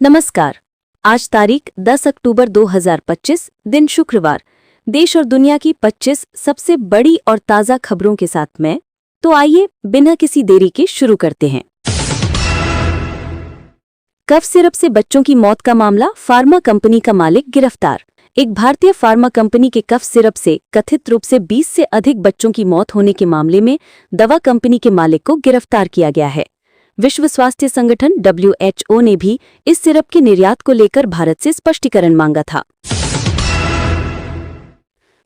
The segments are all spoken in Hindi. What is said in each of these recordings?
नमस्कार। आज तारीख 10 अक्टूबर 2025, दिन शुक्रवार। देश और दुनिया की 25 सबसे बड़ी और ताज़ा खबरों के साथ मैं। तो आइए बिना किसी देरी के शुरू करते हैं। कफ सिरप से बच्चों की मौत का मामला, फार्मा कंपनी का मालिक गिरफ्तार। एक भारतीय फार्मा कंपनी के कफ सिरप से कथित रूप से 20 से अधिक बच्चों की मौत होने के मामले में दवा कंपनी के मालिक को गिरफ्तार किया गया है। विश्व स्वास्थ्य संगठन WHO ने भी इस सिरप के निर्यात को लेकर भारत से स्पष्टीकरण मांगा था।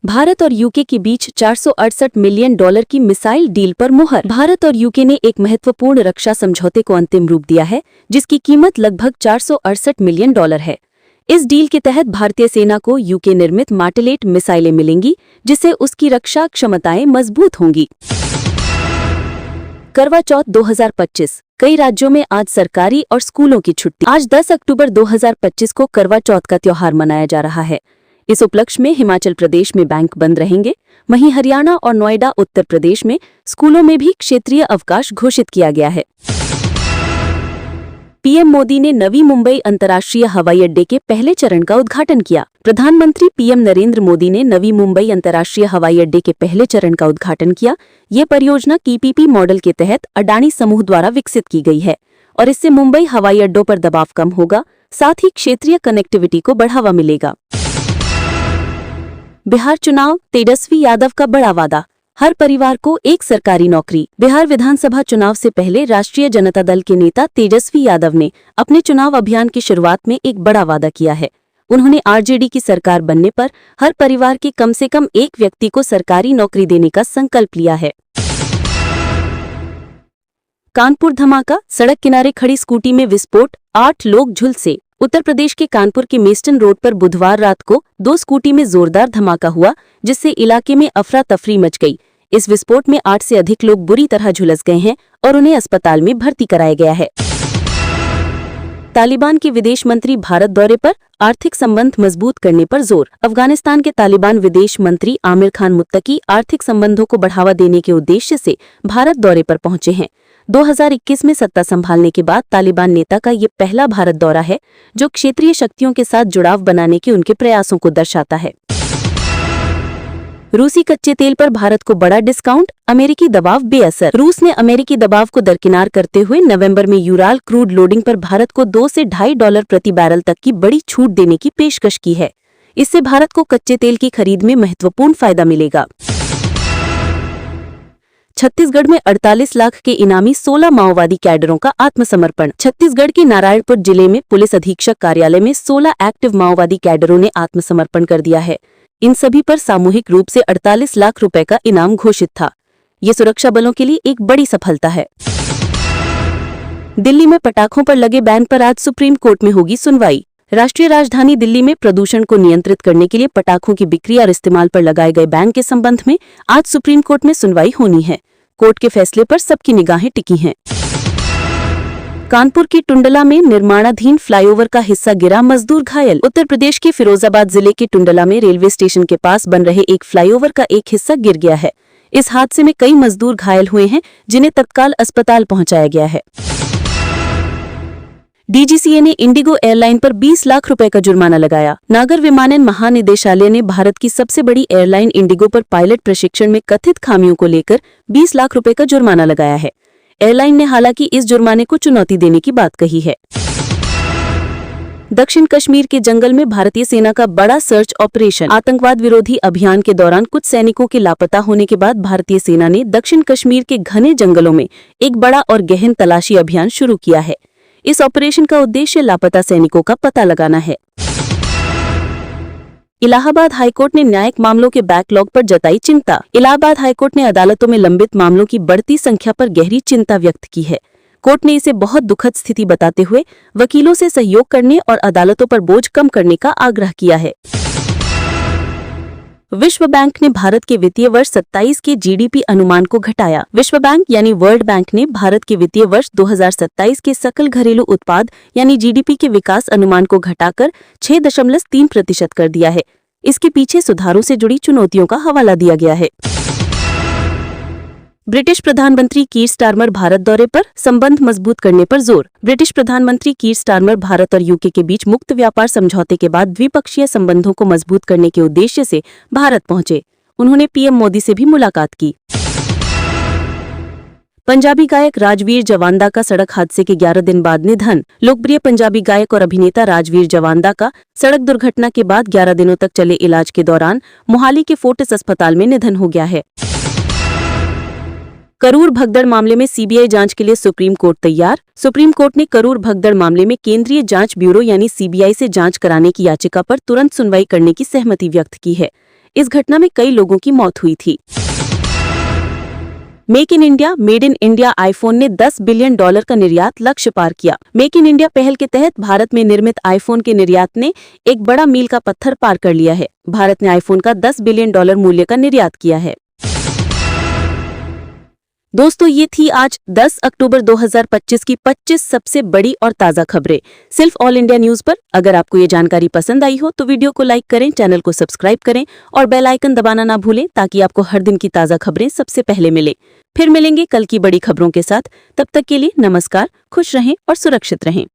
भारत और यूके के बीच $468 मिलियन की मिसाइल डील पर मुहर। भारत और यूके ने एक महत्वपूर्ण रक्षा समझौते को अंतिम रूप दिया है, जिसकी कीमत लगभग $468 मिलियन है। इस डील के तहत भारतीय सेना को यूके निर्मित मार्टेलेट मिसाइलें मिलेंगी, जिससे उसकी रक्षा क्षमताएं मजबूत होंगी। करवा चौथ 2025। कई राज्यों में आज सरकारी और स्कूलों की छुट्टी। आज 10 अक्टूबर 2025 को करवा चौथ का त्योहार मनाया जा रहा है। इस उपलक्ष्य में हिमाचल प्रदेश में बैंक बंद रहेंगे, वहीं हरियाणा और नोएडा उत्तर प्रदेश में स्कूलों में भी क्षेत्रीय अवकाश घोषित किया गया है। पीएम मोदी ने नवी मुंबई अंतर्राष्ट्रीय हवाई अड्डे के पहले चरण का उद्घाटन किया। प्रधानमंत्री पीएम नरेंद्र मोदी ने नवी मुंबई अंतर्राष्ट्रीय हवाई अड्डे के पहले चरण का उद्घाटन किया। ये परियोजना PPP मॉडल के तहत अडानी समूह द्वारा विकसित की गई है और इससे मुंबई हवाई अड्डों पर दबाव कम होगा, साथ ही क्षेत्रीय कनेक्टिविटी को बढ़ावा मिलेगा। बिहार चुनाव, तेजस्वी यादव का बड़ा वादा, हर परिवार को एक सरकारी नौकरी। बिहार विधानसभा चुनाव से पहले राष्ट्रीय जनता दल के नेता तेजस्वी यादव ने अपने चुनाव अभियान की शुरुआत में एक बड़ा वादा किया है। उन्होंने RJD की सरकार बनने पर हर परिवार के कम से कम एक व्यक्ति को सरकारी नौकरी देने का संकल्प लिया है। कानपुर धमाका, सड़क किनारे खड़ी स्कूटी में विस्फोट, 8 लोग झुलसे। उत्तर प्रदेश के कानपुर के मेस्टन रोड पर बुधवार रात को 2 स्कूटी में जोरदार धमाका हुआ, जिससे इलाके में अफरा तफरी मच गई। इस विस्फोट में 8 से अधिक लोग बुरी तरह झुलस गए हैं और उन्हें अस्पताल में भर्ती कराया गया है। तालिबान के विदेश मंत्री भारत दौरे पर, आर्थिक संबंध मजबूत करने पर जोर। अफगानिस्तान के तालिबान विदेश मंत्री आमिर खान मुत्तकी आर्थिक संबंधों को बढ़ावा देने के उद्देश्य से भारत दौरे पर पहुंचे हैं। 2021 में सत्ता संभालने के बाद तालिबान नेता का ये पहला भारत दौरा है, जो क्षेत्रीय शक्तियों के साथ जुड़ाव बनाने के उनके प्रयासों को दर्शाता है। रूसी कच्चे तेल पर भारत को बड़ा डिस्काउंट, अमेरिकी दबाव बेअसर। रूस ने अमेरिकी दबाव को दरकिनार करते हुए नवंबर में यूराल क्रूड लोडिंग पर भारत को $2 से $2.5 प्रति बैरल तक की बड़ी छूट देने की पेशकश की है। इससे भारत को कच्चे तेल की खरीद में महत्वपूर्ण फायदा मिलेगा। छत्तीसगढ़ में 48 लाख के इनामी 16 माओवादी कैडरों का आत्मसमर्पण। छत्तीसगढ़ के नारायणपुर जिले में पुलिस अधीक्षक कार्यालय में 16 एक्टिव माओवादी कैडरों ने आत्मसमर्पण कर दिया है। इन सभी पर सामूहिक रूप से 48 लाख रुपए का इनाम घोषित था। ये सुरक्षा बलों के लिए एक बड़ी सफलता है। दिल्ली में पटाखों पर लगे बैन पर आज सुप्रीम कोर्ट में होगी सुनवाई। राष्ट्रीय राजधानी दिल्ली में प्रदूषण को नियंत्रित करने के लिए पटाखों की बिक्री और इस्तेमाल पर लगाए गए बैन के संबंध में आज सुप्रीम कोर्ट में सुनवाई होनी है। कोर्ट के फैसले पर सबकी निगाहें टिकी हैं। कानपुर की टुंडला में निर्माणाधीन फ्लाईओवर का हिस्सा गिरा, मजदूर घायल। उत्तर प्रदेश के फिरोजाबाद जिले के टुंडला में रेलवे स्टेशन के पास बन रहे एक फ्लाईओवर का एक हिस्सा गिर गया है। इस हादसे में कई मजदूर घायल हुए हैं, जिन्हें तत्काल अस्पताल पहुंचाया गया है। DGCA ने इंडिगो एयरलाइन पर 20 लाख रुपए का जुर्माना लगाया। नागर विमानन महानिदेशालय ने भारत की सबसे बड़ी एयरलाइन इंडिगो पर पायलट प्रशिक्षण में कथित खामियों को लेकर 20 लाख रुपए का जुर्माना लगाया है। एयरलाइन ने हालांकि इस जुर्माने को चुनौती देने की बात कही है। दक्षिण कश्मीर के जंगल में भारतीय सेना का बड़ा सर्च ऑपरेशन। आतंकवाद विरोधी अभियान के दौरान कुछ सैनिकों के लापता होने के बाद भारतीय सेना ने दक्षिण कश्मीर के घने जंगलों में एक बड़ा और गहन तलाशी अभियान शुरू किया है। इस ऑपरेशन का उद्देश्य लापता सैनिकों का पता लगाना है। इलाहाबाद हाईकोर्ट ने न्यायिक मामलों के बैकलॉग पर जताई चिंता। इलाहाबाद हाईकोर्ट ने अदालतों में लंबित मामलों की बढ़ती संख्या पर गहरी चिंता व्यक्त की है। कोर्ट ने इसे बहुत दुखद स्थिति बताते हुए वकीलों से सहयोग करने और अदालतों पर बोझ कम करने का आग्रह किया है। विश्व बैंक ने भारत के वित्तीय वर्ष 27 के GDP अनुमान को घटाया। विश्व बैंक यानी वर्ल्ड बैंक ने भारत के वित्तीय वर्ष 2027 के सकल घरेलू उत्पाद यानी GDP के विकास अनुमान को घटाकर 6.3% कर दिया है। इसके पीछे सुधारों से जुड़ी चुनौतियों का हवाला दिया गया है। ब्रिटिश प्रधानमंत्री कीर स्टारमर भारत दौरे पर, संबंध मजबूत करने पर जोर। ब्रिटिश प्रधानमंत्री कीर स्टारमर भारत और यूके के बीच मुक्त व्यापार समझौते के बाद द्विपक्षीय संबंधों को मजबूत करने के उद्देश्य से भारत पहुंचे। उन्होंने पीएम मोदी से भी मुलाकात की। पंजाबी गायक राजवीर जवांदा का सड़क हादसे के 11 दिन बाद निधन। लोकप्रिय पंजाबी गायक और अभिनेता राजवीर जवांदा का सड़क दुर्घटना के बाद 11 दिनों तक चले इलाज के दौरान मोहाली के फोर्टिस अस्पताल में निधन हो गया है। करूर भगदड़ मामले में सीबीआई जांच के लिए सुप्रीम कोर्ट तैयार। सुप्रीम कोर्ट ने करूर भगदड़ मामले में केंद्रीय जांच ब्यूरो यानी सीबीआई से जांच कराने की याचिका पर तुरंत सुनवाई करने की सहमति व्यक्त की है। इस घटना में कई लोगों की मौत हुई थी। Make in India made in India iPhone ने $10 बिलियन का निर्यात लक्ष्य पार किया। मेक इन इंडिया पहल के तहत भारत में निर्मित आईफोन के निर्यात ने एक बड़ा मील का पत्थर पार कर लिया है। भारत ने आईफोन का $10 बिलियन मूल्य का निर्यात किया है। दोस्तों, ये थी आज 10 अक्टूबर 2025 की 25 सबसे बड़ी और ताज़ा खबरें सिर्फ ऑल इंडिया न्यूज़ पर। अगर आपको ये जानकारी पसंद आई हो तो वीडियो को लाइक करें, चैनल को सब्सक्राइब करें और बेल आइकन दबाना ना भूलें ताकि आपको हर दिन की ताज़ा खबरें सबसे पहले मिले। फिर मिलेंगे कल की बड़ी खबरों के साथ। तब तक के लिए नमस्कार, खुश रहें और सुरक्षित रहें।